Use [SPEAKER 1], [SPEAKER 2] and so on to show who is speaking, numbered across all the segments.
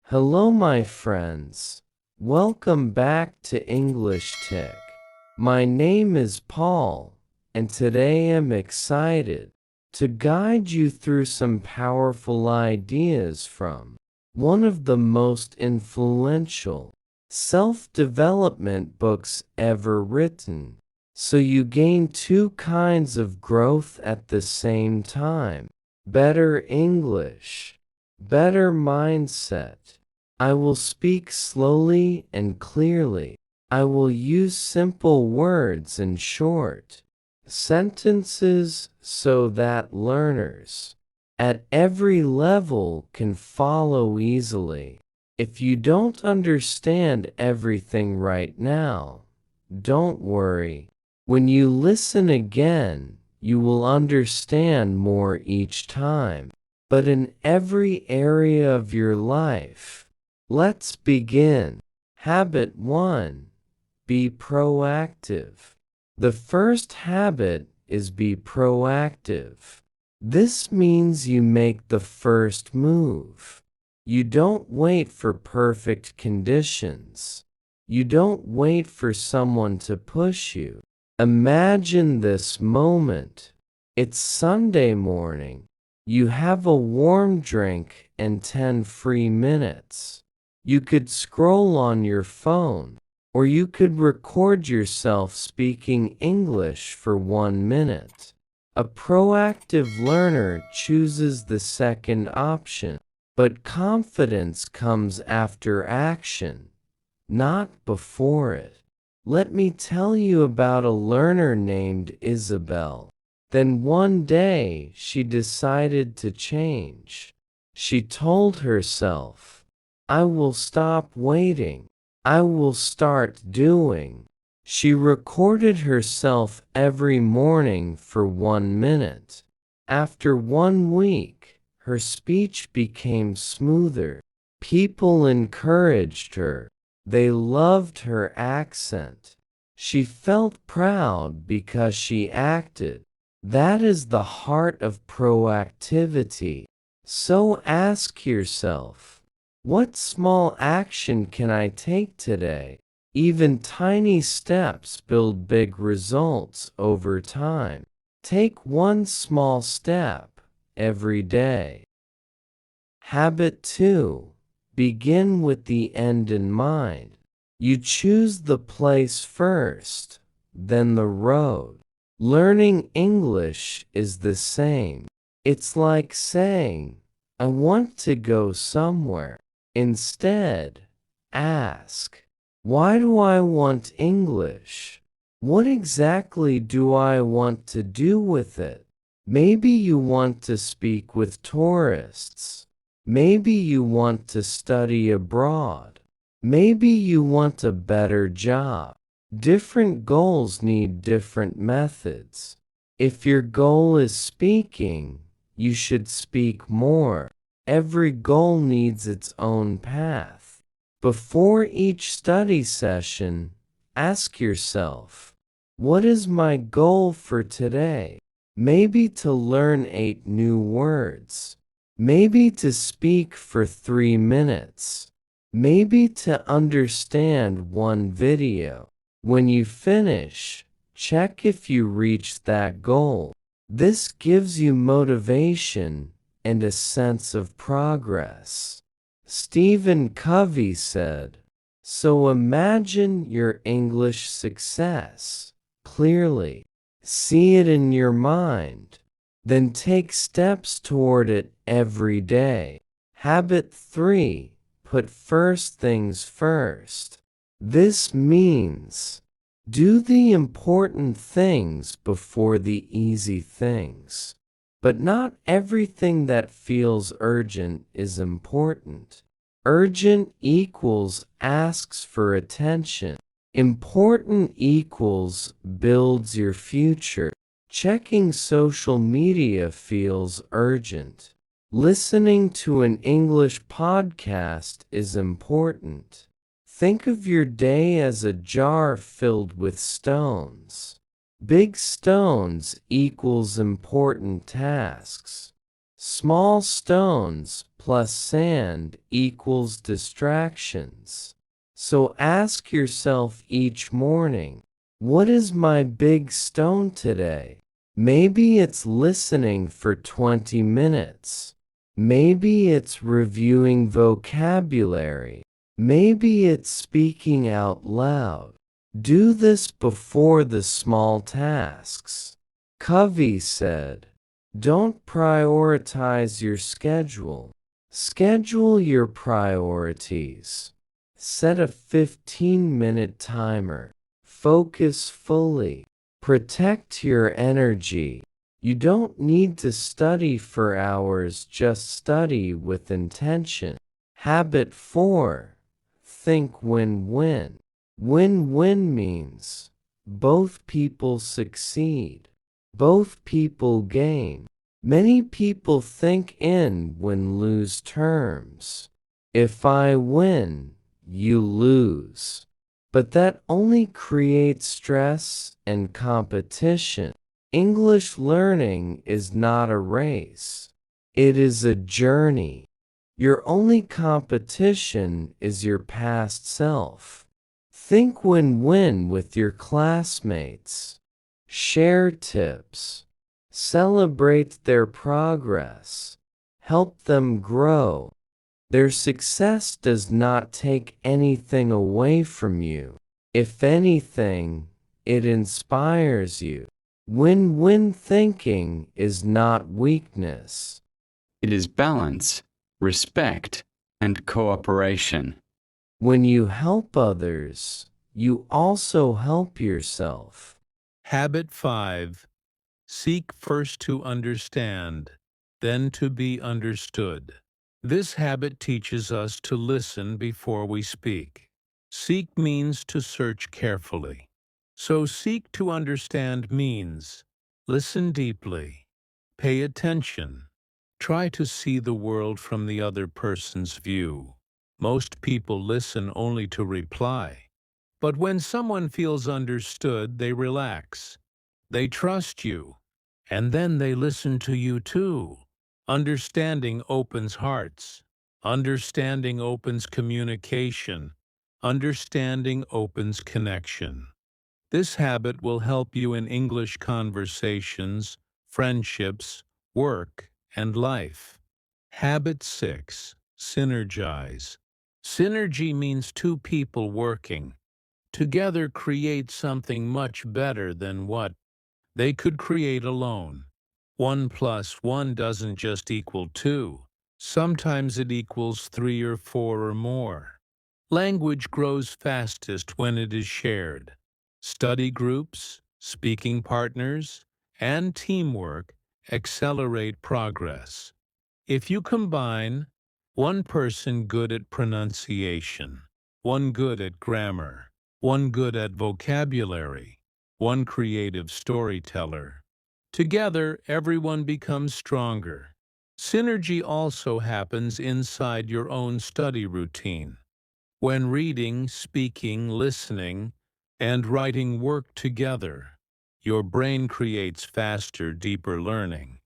[SPEAKER 1] Hello, my friends. Welcome back to English Tik. My name is Paul, and today I'm excited to guide you through some powerful ideas from one of the most influential self-development books ever written, so you gain two kinds of growth at the same time: better English, better mindset. I will speak slowly and clearly. I will use simple words and short sentences so that learners at every level can follow easily. If you don't understand everything right now, don't worry. When you listen again, you will understand more each time. But in every area of your life, let's begin. Habit 1. Be proactive. The first habit is be proactive. This means you make the first move. You don't wait for perfect conditions. You don't wait for someone to push you. Imagine this moment. It's Sunday morning. You have a warm drink and 10 free minutes. You could scroll on your phone, or you could record yourself speaking English for 1 minute. A proactive learner chooses the second option, but confidence comes after action, not before it. Let me tell you about a learner named Isabel. Then one day she decided to change. She told herself, "I will stop waiting. I will start doing." She recorded herself every morning for 1 minute. After 1 week, her speech became smoother. People encouraged her. They loved her accent. She felt proud because she acted. That is the heart of proactivity. So ask yourself, what small action can I take today? Even tiny steps build big results over time. Take one small step every day. Habit 2. Begin with the end in mind. You choose the place first, then the road. Learning English is the same. It's like saying, "I want to go somewhere." Instead, ask, "Why do I want English? What exactly do I want to do with it?" Maybe you want to speak with tourists. Maybe you want to study abroad. Maybe you want a better job. Different goals need different methods. If your goal is speaking, you should speak more. Every goal needs its own path. Before each study session, ask yourself, what is my goal for today? Maybe to learn 8 new words. Maybe to speak for 3 minutes. Maybe to understand 1 video. When you finish, check if you reached that goal. This gives you motivation and a sense of progress. Stephen Covey said, "So imagine your English success clearly. See it in your mind. Then take steps toward it every day." Habit 3. Put first things first. This means do the important things before the easy things. But not everything that feels urgent is important. Urgent equals asks for attention. Important equals builds your future. Checking social media feels urgent. Listening to an English podcast is important. Think of your day as a jar filled with stones. Big stones equals important tasks. Small stones plus sand equals distractions. So ask yourself each morning, what is my big stone today? Maybe it's listening for 20 minutes. Maybe it's reviewing vocabulary. Maybe it's speaking out loud. Do this before the small tasks. Covey said, don't prioritize your schedule. Schedule your priorities. Set a 15-minute timer. Focus fully. Protect your energy. You don't need to study for hours, just study with intention. Habit 4. Think win-win. Win-win means both people succeed. Both people gain. Many people think in win-lose terms. If I win, you lose. But that only creates stress and competition. English learning is not a race. It is a journey. Your only competition is your past self. Think win-win with your classmates. Share tips. Celebrate their progress. Help them grow. Their success does not take anything away from you. If anything, it inspires you. Win-win thinking is not weakness.
[SPEAKER 2] It is balance, respect, and cooperation.
[SPEAKER 1] When you help others, you also help yourself.
[SPEAKER 3] Habit 5. Seek first to understand, then to be understood. This habit teaches us to listen before we speak. Seek means to search carefully. So seek to understand means listen deeply, pay attention, try to see the world from the other person's view. Most people listen only to reply. But when someone feels understood, they relax. They trust you, and then they listen to you too. Understanding opens hearts. Understanding opens communication. Understanding opens connection. This habit will help you in English conversations, friendships, work, and life. Habit 6. Synergize. Synergy means two people working together create something much better than what they could create alone. 1 plus 1 doesn't just equal 2. Sometimes it equals 3 or 4 or more. Language grows fastest when it is shared. Study groups, speaking partners, and teamwork accelerate progress. If you combine one person good at pronunciation, one good at grammar, one good at vocabulary, one creative storyteller, together everyone becomes stronger. Synergy also happens inside your own study routine. When reading, speaking, listening, and writing work together, your brain creates faster, deeper learning.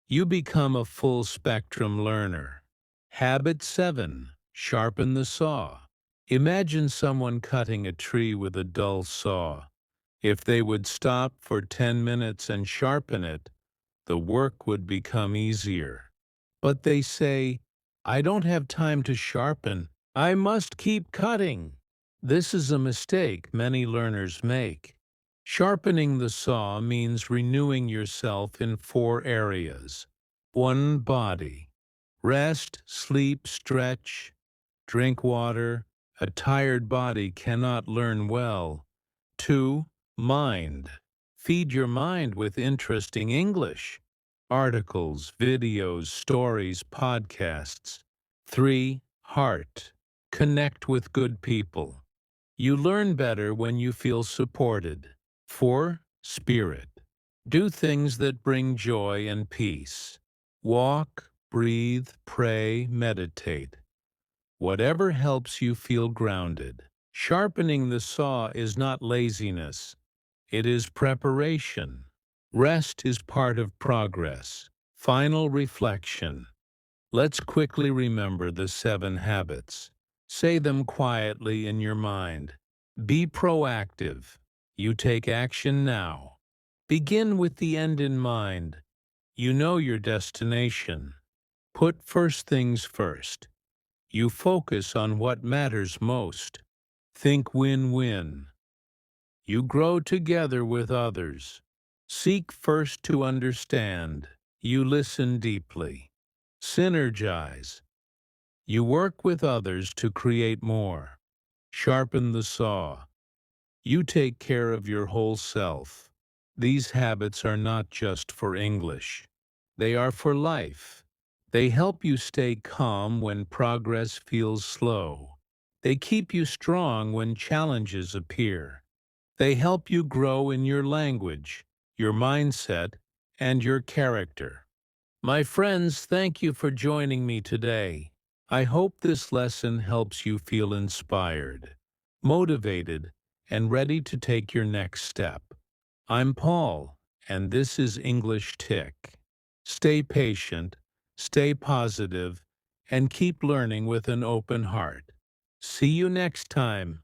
[SPEAKER 3] You become a full-spectrum learner. Habit 7. Sharpen the saw. Imagine someone cutting a tree with a dull saw. If they would stop for 10 minutes and sharpen it, the work would become easier. But they say, I don't have time to sharpen. I must keep cutting. This is a mistake many learners make. Sharpening the saw means renewing yourself in 4 areas. 1. Body. Rest, sleep, stretch, drink water. A tired body cannot learn well. 2. Mind. Feed your mind with interesting English. Articles, videos, stories, podcasts. 3. Heart. Connect with good people. You learn better when you feel supported. 4. Spirit. Do things that bring joy and peace. Walk, breathe, pray, meditate. Whatever helps you feel grounded. Sharpening the saw is not laziness. It is preparation. Rest is part of progress. Final reflection. Let's quickly remember the 7 habits. Say them quietly in your mind. Be proactive. You take action now. Begin with the end in mind. You know your destination. Put first things first. You focus on what matters most. Think win-win. You grow together with others. Seek first to understand. You listen deeply. Synergize. You work with others to create more. Sharpen the saw. You take care of your whole self. These habits are not just for English. They are for life. They help you stay calm when progress feels slow. They keep you strong when challenges appear. They help you grow in your language, your mindset, and your character. My friends, thank you for joining me today. I hope this lesson helps you feel inspired, motivated, and ready to take your next step. I'm Paul, and this is English Tik. Stay patient, stay positive, and keep learning with an open heart. See you next time.